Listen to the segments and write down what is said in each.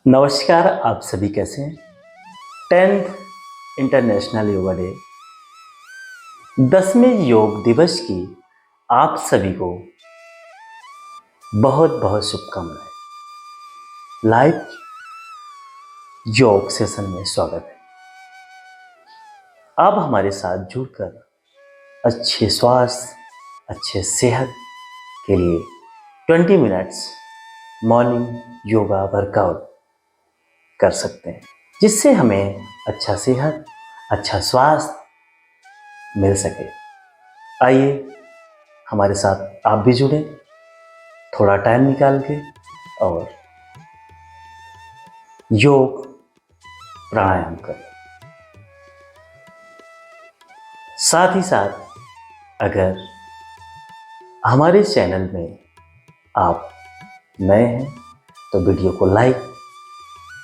नमस्कार, आप सभी कैसे हैं? 10th इंटरनेशनल योगा डे 10वें योग दिवस की आप सभी को बहुत बहुत शुभकामनाएं। लाइव योग सेशन में स्वागत है। आप हमारे साथ जुड़कर अच्छे स्वास्थ्य, अच्छे सेहत के लिए 20 मिनट्स मॉर्निंग योगा वर्कआउट कर सकते हैं, जिससे हमें अच्छा सेहत, अच्छा स्वास्थ्य मिल सके। आइए हमारे साथ आप भी जुड़े, थोड़ा टाइम निकाल के और योग प्राणायाम करें। साथ ही साथ अगर हमारे चैनल में आप नए हैं तो वीडियो को लाइक,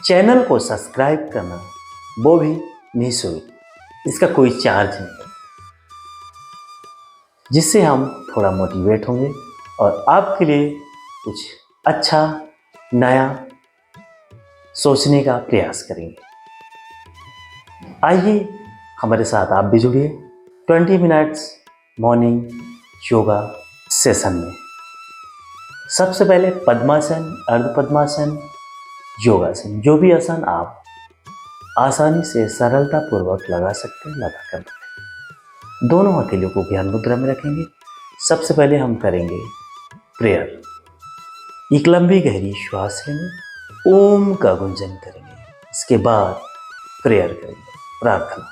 चैनल को सब्सक्राइब करना वो भी निःशुल्क, इसका कोई चार्ज नहीं, जिससे हम थोड़ा मोटिवेट होंगे और आपके लिए कुछ अच्छा नया सोचने का प्रयास करेंगे। आइए हमारे साथ आप भी जुड़िए 20 मिनट्स मॉर्निंग योगा सेशन में। सबसे पहले पद्मासन, अर्ध पद्मासन, योगासन, जो भी आसन आप आसानी से सरलता पूर्वक लगा सकते हैं, लगा कर बैठें। दोनों हथेलियों को ध्यान मुद्रा में रखेंगे। सबसे पहले हम करेंगे प्रेयर। एक लंबी गहरी श्वास लेंगे, ओम का गुंजन करेंगे। इसके बाद प्रेयर करेंगे, प्रार्थना।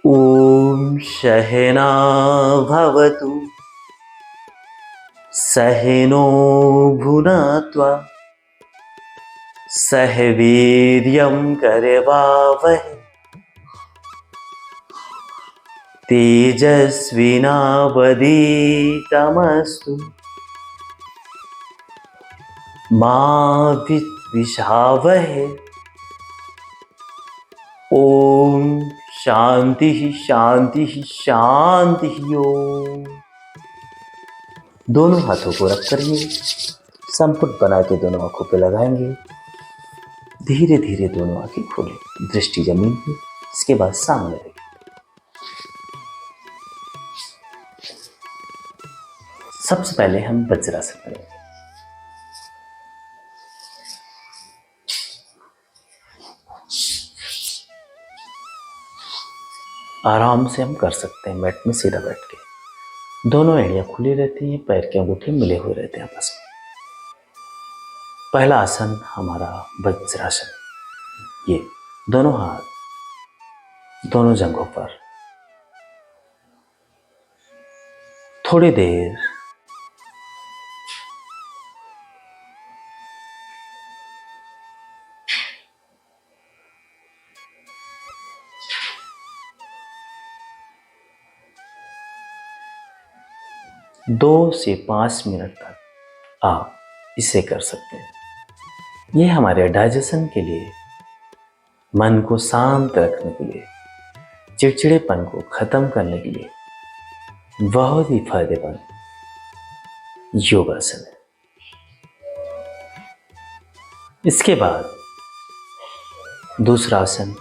ओम सहना भवतु, सहनो भुनक्त्वा, सह वीर्यं करवावहै, तेजस्विनावधीतमस्तु मा विद्विषावहै। ओम शांति शांति शांति। ओम। दोनों हाथों को रख करिए, संपुट बना के दोनों आंखों पे लगाएंगे। धीरे धीरे दोनों आंखें खोलें, दृष्टि जमीन पे। इसके बाद सामने रखें। सबसे पहले हम वज्रासन करेंगे। आराम से हम कर सकते हैं मैट में सीधा बैठ के। दोनों एड़ियां खुली रहती हैं, पैर के अंगूठे मिले हुए रहते हैं आपस में। पहला आसन हमारा वज्रासन। ये दोनों हाथ दोनों जंघों पर थोड़ी देर दो से 5 मिनट तक आप इसे कर सकते हैं। ये हमारे डाइजेशन के लिए, मन को शांत रखने के लिए, चिड़चिड़ेपन को खत्म करने के लिए बहुत ही फायदेमंद योगासन है। इसके बाद दूसरा आसन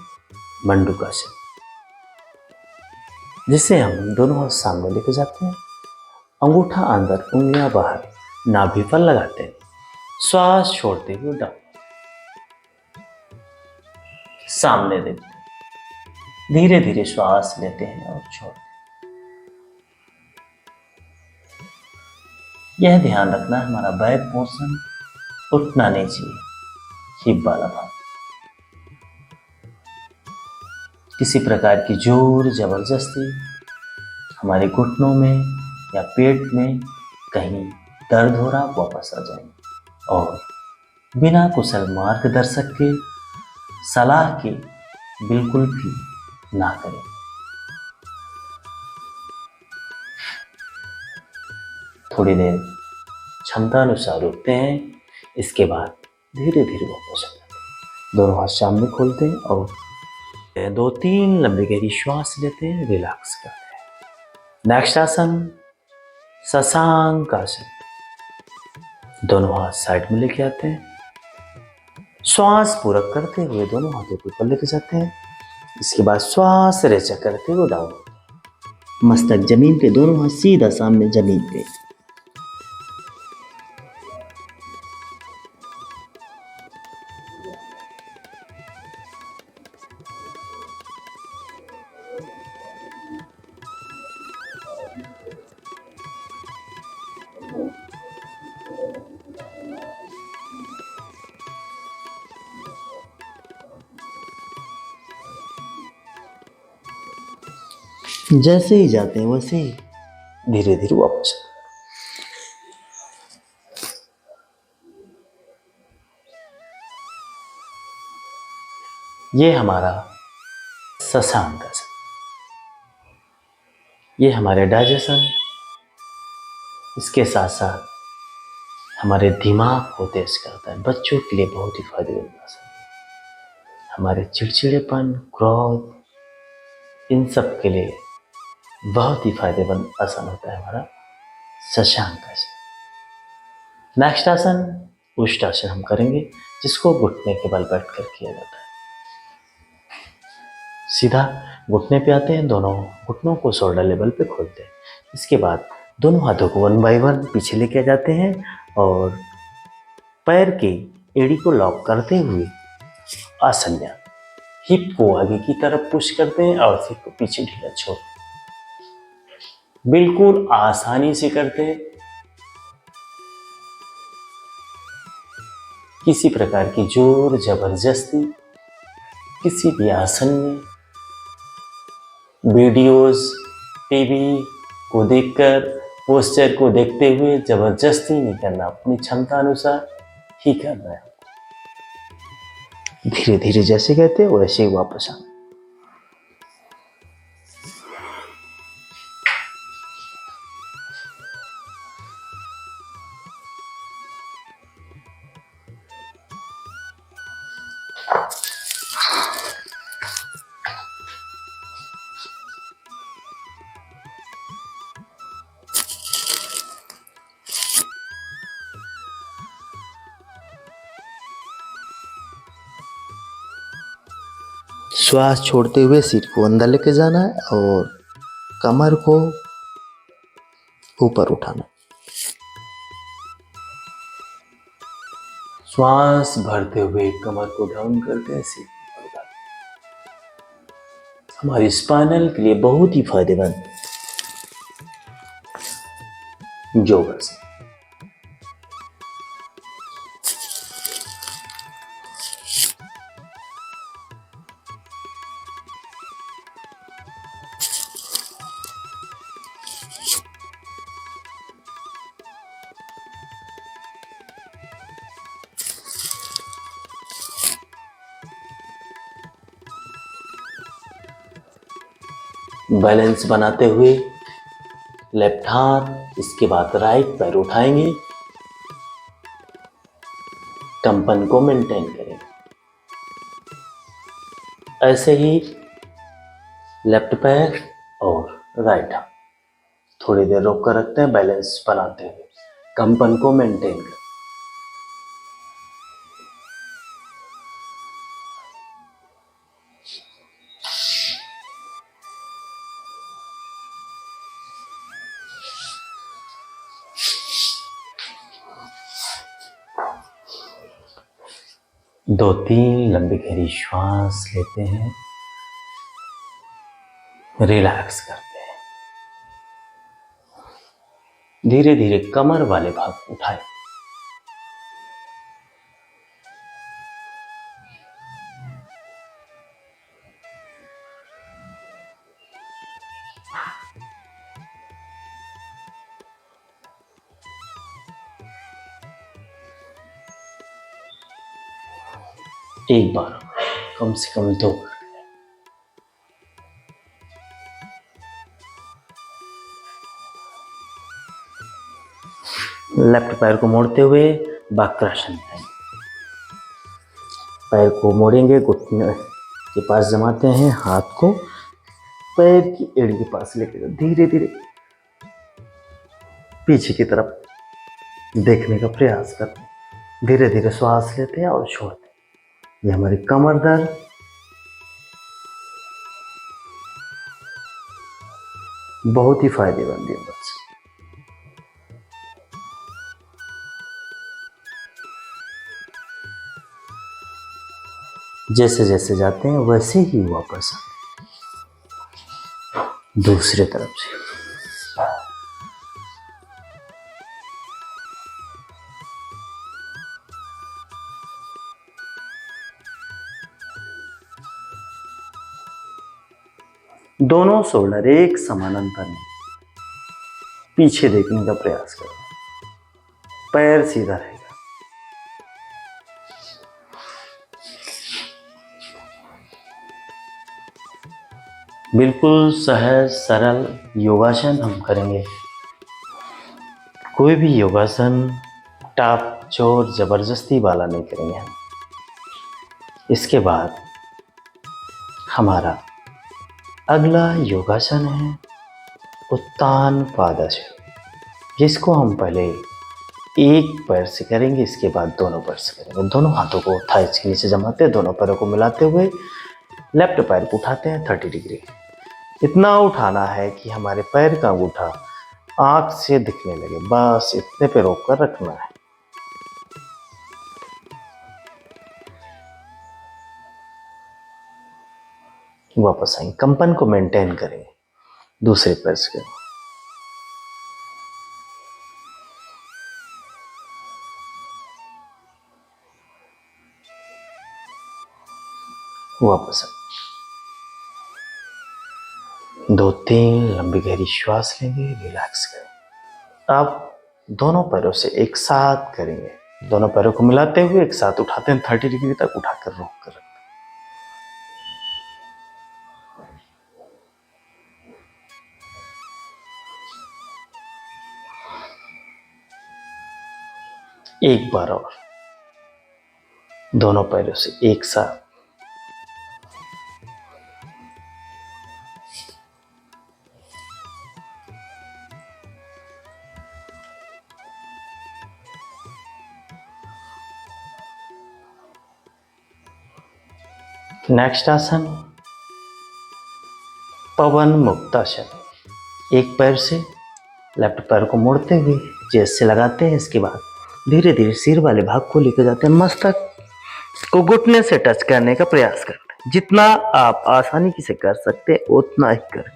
मंडूकासन, जिसे हम दोनों हाथ सामने लेके जाते हैं, अंगूठा अंदर, उंगलियां बाहर, नाभि पर लगाते हैं, श्वास छोड़ते हुए डाउन, सामने देखते हैं, धीरे धीरे श्वास लेते हैं और छोड़ते हैं। यह ध्यान रखना हमारा बैक पोर्शन उठना नहीं चाहिए, हिप वाला भाग। किसी प्रकार की जोर जबरदस्ती हमारे घुटनों में या पेट में कहीं दर्द हो रहा, वापस आ जाएंगे और बिना कुशल मार्गदर्शक के, सलाह के बिल्कुल भी ना करें। थोड़ी देर क्षमता अनुसार रुकते हैं। इसके बाद धीरे धीरे वापस आ जाते हैं। दोनों हाथ सामने खोलते हैं और दो तीन लंबी गहरी श्वास लेते हैं, रिलैक्स करते हैं। नेक्स्ट आसन शशांक आसन। दोनों हाथ साइड में लेके आते हैं, श्वास पूरा करते हुए दोनों हाथों को ऊपर लेके जाते हैं। इसके बाद श्वास रेचा करते हुए डाउन, मस्तक जमीन पे, दोनों हाथ सीधा सामने जमीन पे। जैसे ही जाते हैं वैसे ही धीरे धीरे वापस। ये हमारा शशांक आसन, ये हमारे डाइजेशन, इसके साथ साथ हमारे दिमाग को तेज करता है। बच्चों के लिए बहुत ही फायदेमंद आसन। हमारे चिड़चिड़ेपन, क्रोध, इन सब के लिए बहुत ही फायदेमंद आसन होता है हमारा शशांक आसन। नेक्स्ट आसन उष्टासन हम करेंगे, जिसको घुटने के बल बैठकर किया जाता है। सीधा घुटने पे आते हैं, दोनों घुटनों को शोल्डर लेवल पे खोलते हैं। इसके बाद दोनों हाथों को वन बाय वन पीछे लेके जाते हैं और पैर के एड़ी को लॉक करते हुए आसन में हिप को आगे की तरफ पुश करते हैं और सिर को पीछे ढीला छोड़ते हैं। बिल्कुल आसानी से करते हैं, किसी प्रकार की जोर जबरदस्ती किसी भी आसन में वीडियोस, टीवी को देखकर, पोस्चर को देखते हुए जबरदस्ती नहीं करना, अपनी क्षमता अनुसार ही करना है। धीरे धीरे जैसे कहते हैं वैसे ही वापस आना। श्वास छोड़ते हुए सिर को अंदर लेके जाना है और कमर को ऊपर उठाना। श्वास भरते हुए कमर को डाउन करते हैं, सिर ऊपर उठाते हैं। हमारी स्पाइनल के लिए बहुत ही फायदेमंद योगासन। बैलेंस बनाते हुए लेफ्ट हाथ, इसके बाद राइट पैर उठाएंगे, कंपन को मेंटेन करेंगे। ऐसे ही लेफ्ट पैर और राइट हाथ थोड़ी देर रोक कर रखते हैं, बैलेंस बनाते हुए कंपन को मेंटेन करें। दो तीन लंबी गहरी श्वास लेते हैं, रिलैक्स करते हैं। धीरे धीरे कमर वाले भाग उठाएं। एक बार कम से कम दो बार। लेफ्ट पैर को मोड़ते हुए वक्रासन में पैर को मोड़ेंगे, घुटने के पास जमाते हैं, हाथ को पैर की एड़ी के पास लेकर धीरे धीरे पीछे की तरफ देखने का प्रयास करते हैं। धीरे धीरे श्वास लेते हैं और छोड़ते हैं। ये हमारी कमर दर्द बहुत ही फायदेमंद है बस। जैसे जैसे जाते हैं वैसे ही वापस दूसरी तरफ से। दोनों शोल्डर एक समान अंतर में पीछे देखने का प्रयास करो। पैर सीधा रहेगा। बिल्कुल सहज सरल योगासन हम करेंगे। कोई भी योगासन टाप जोर जबरदस्ती वाला नहीं करेंगे हम। इसके बाद हमारा अगला योगासन है उत्तान पादासन, जिसको हम पहले एक पैर से करेंगे, इसके बाद दोनों पैर से करेंगे। दोनों हाथों को थाइस के नीचे जमाते हैं, दोनों पैरों को मिलाते हुए लेफ्ट पैर को उठाते हैं 30 डिग्री। इतना उठाना है कि हमारे पैर का अंगूठा आंख से दिखने लगे, बस इतने पे रोक कर रखना है। वापस आएंगे, कंपन को मेंटेन करें, दूसरे पैर से करें। वापस आएंगे, 2-3 लंबी गहरी श्वास लेंगे, रिलैक्स करें। अब दोनों पैरों से एक साथ करेंगे, दोनों पैरों को मिलाते हुए एक साथ उठाते हैं 30 डिग्री तक, उठाकर रोक कर रखते हैं। एक बार और दोनों पैरों से एक साथ। नेक्स्ट आसन पवन मुक्तासन। एक पैर से लेफ्ट पैर को मोड़ते हुए चेस्ट से लगाते हैं। इसके बाद धीरे धीरे सिर वाले भाग को लेकर जाते हैं, मस्तक को घुटने से टच करने का प्रयास करते हैं। जितना आप आसानी से कर सकते हैं उतना ही करें।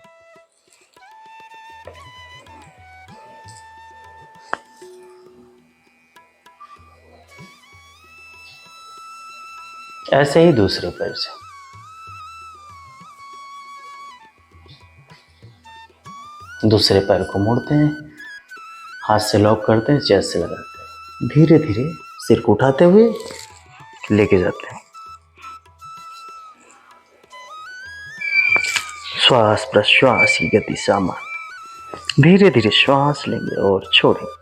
ऐसे ही दूसरे पैर से। दूसरे पैर को मोड़ते हैं, हाथ से लॉक करते हैं, चेस्ट से लगाते हैं। धीरे धीरे सिर को उठाते हुए लेके जाते हैं। श्वास प्रश्वास की गति समान। धीरे धीरे श्वास लेंगे और छोड़ेंगे।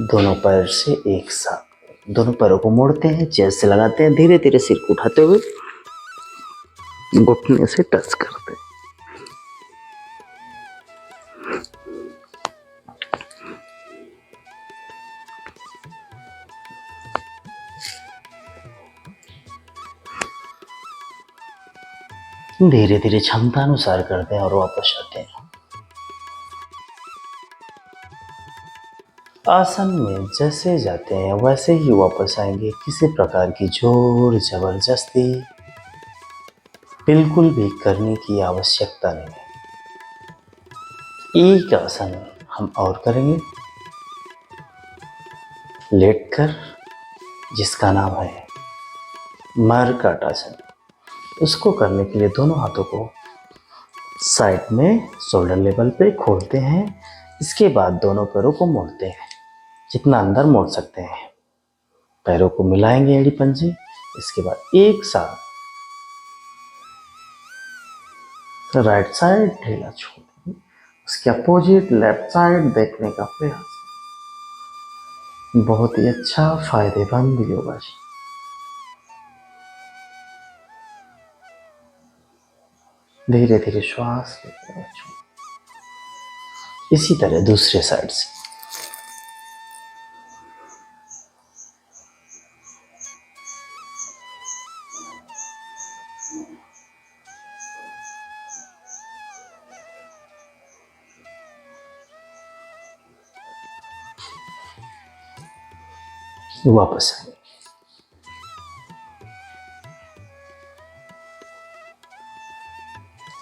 दोनों पैर से एक साथ, दोनों पैरों को मोड़ते हैं, चेस्ट से लगाते हैं। धीरे धीरे सिर को उठाते हुए घुटने से टच करते हैं। धीरे धीरे क्षमता अनुसार करते हैं और वापस आते हैं। आसन में जैसे जाते हैं वैसे ही वापस आएंगे। किसी प्रकार की जोर जबरदस्ती बिल्कुल भी करने की आवश्यकता नहीं है। एक आसन हम और करेंगे लेटकर, जिसका नाम है मर्कटासन। उसको करने के लिए दोनों हाथों को साइड में शोल्डर लेवल पे खोलते हैं। इसके बाद दोनों पैरों को मोड़ते हैं, जितना अंदर मोड़ सकते हैं। पैरों को मिलाएंगे एड़ी पंजे। इसके बाद एक साथ राइट साइड ढीला छोड़, उसके अपोजिट लेफ्ट साइड देखने का प्रयास। बहुत ही अच्छा फायदेमंद योगा। धीरे धीरे श्वास लेते हैं बच्चों। इसी तरह दूसरे साइड से। वापस आएंगे।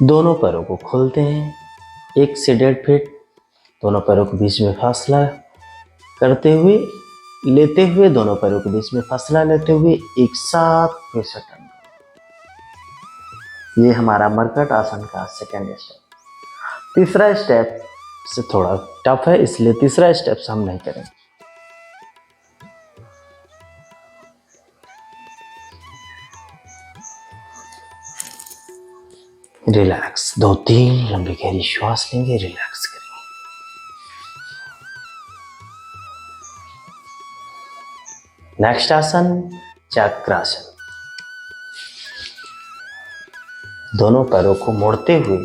दोनों पैरों को खोलते हैं 1 से 1.5 फीट। दोनों पैरों के बीच में फासला करते हुए, लेते हुए, दोनों पैरों के बीच में फासला लेते हुए एक साथ फिर से टर्न। ये हमारा मरकट आसन का सेकेंड स्टेप। तीसरा स्टेप से थोड़ा टफ है, इसलिए तीसरा स्टेप से हम नहीं करेंगे। रिलैक्स, 2-3 लंबी गहरी श्वास लेंगे, रिलैक्स करेंगे। नेक्स्ट आसन चक्रासन। दोनों पैरों को मोड़ते हुए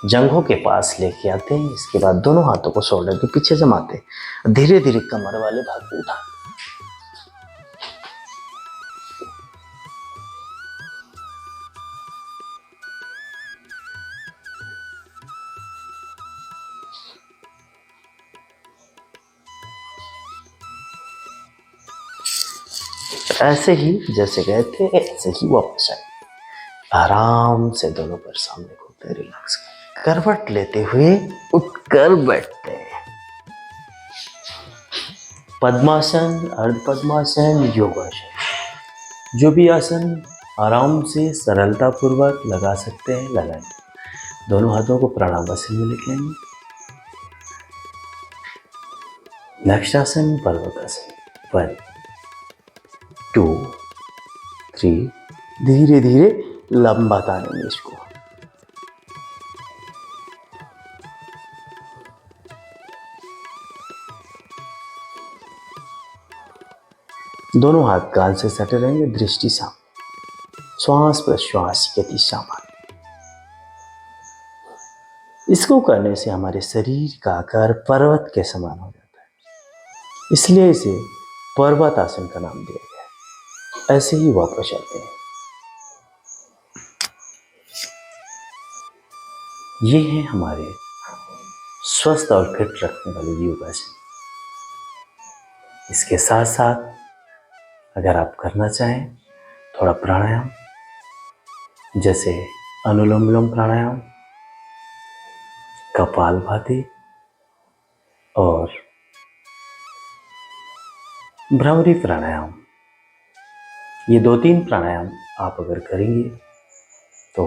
जंघों के पास लेके आते हैं। इसके बाद दोनों हाथों को शोल्डर के पीछे जमाते हैं। धीरे धीरे कमर वाले भाग को उठाते। ऐसे ही जैसे गए थे ऐसे ही वापस आए। आराम से दोनों पैर सामने खोलते, रिलैक्स करवट लेते हुए उठकर बैठते हैं। पद्मासन, अर्ध पद्मासन, योगासन, जो भी आसन आराम से सरलता पूर्वक लगा सकते हैं लगाएं। दोनों हाथों को प्राणायामासन में लेके आएंगे। नेक्स्ट आसन पर्वतासन। 1 2 3। धीरे धीरे लंबा तानेंगे इसको। दोनों हाथ गाल से सटे रहेंगे, दृष्टि सामने, श्वास प्रश्वास की गति सामान्य। इसको करने से हमारे शरीर का आकार पर्वत के समान हो जाता है, इसलिए इसे पर्वत आसन का नाम दिया गया है। ऐसे ही वापस आते हैं। ये है हमारे स्वस्थ और फिट रखने वाले योगासन। इसके साथ साथ अगर आप करना चाहें थोड़ा प्राणायाम, जैसे अनुलोम विलोम प्राणायाम, कपालभाति और भ्रामरी प्राणायाम, ये 2-3 प्राणायाम आप अगर करेंगे तो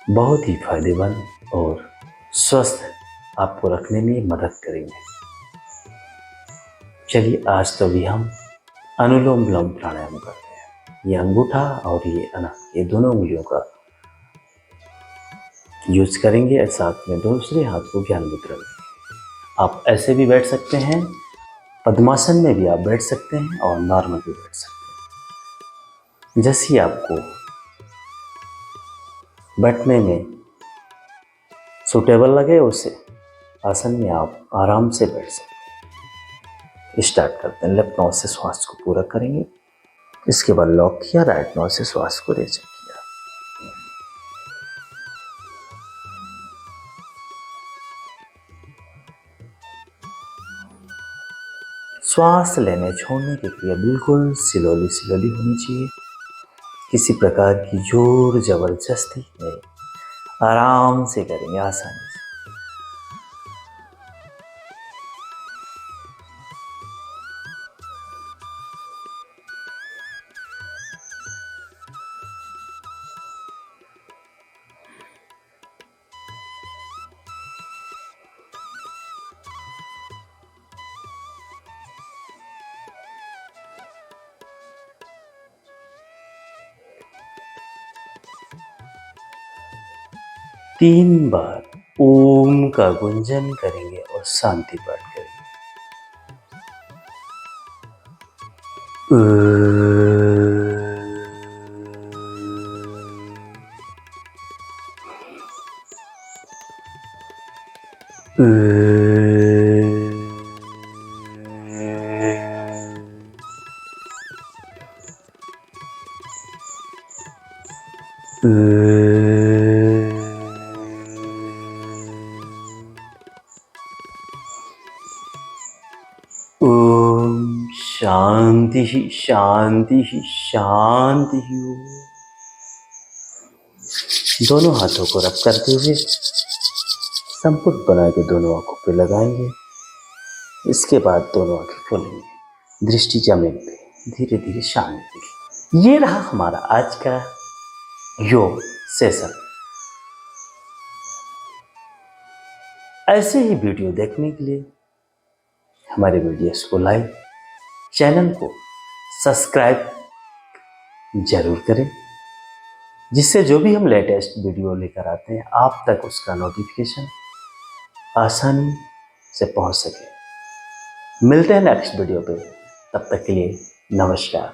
बहुत ही फायदेमंद और स्वस्थ आपको रखने में मदद करेंगे। चलिए आज तो भी हम अनुलोम विलोम प्राणायाम करते हैं। ये अंगूठा और ये अनाथ, ये दोनों उंगलियों का यूज करेंगे और साथ में दूसरे हाथ को ज्ञान मुद्रा में। आप ऐसे भी बैठ सकते हैं, पद्मासन में भी आप बैठ सकते हैं और नॉर्मल भी बैठ सकते हैं। जैसे आपको बैठने में सूटेबल लगे उसे आसन में आप आराम से बैठ सकते हैं। स्टार्ट करते हैं। लेफ्ट नोज से श्वास को पूरा करेंगे, इसके बाद लॉक किया, राइट नोज से श्वास को रिजेक्ट किया। श्वास लेने छोड़ने की क्रिया बिल्कुल स्लोली स्लोली होनी चाहिए, किसी प्रकार की जोर जबरदस्ती नहीं, आराम से करेंगे, आसानी से। तीन बार ओम का गुंजन करेंगे और शांति पाठ करेंगे। ओम शांति शांति शांति। दोनों हाथों को रब करते हुए संपुट बना के दोनों आंखों पे लगाएंगे। इसके बाद दोनों आंखें खोलेंगे, दृष्टि जमीन पे धीरे धीरे शांति। ये रहा हमारा आज का योग सेशन। ऐसे ही वीडियो देखने के लिए हमारे वीडियोस को लाइक, चैनल को सब्सक्राइब जरूर करें, जिससे जो भी हम लेटेस्ट वीडियो लेकर आते हैं आप तक उसका नोटिफिकेशन आसानी से पहुंच सके। मिलते हैं नेक्स्ट वीडियो पे, तब तक के लिए नमस्कार।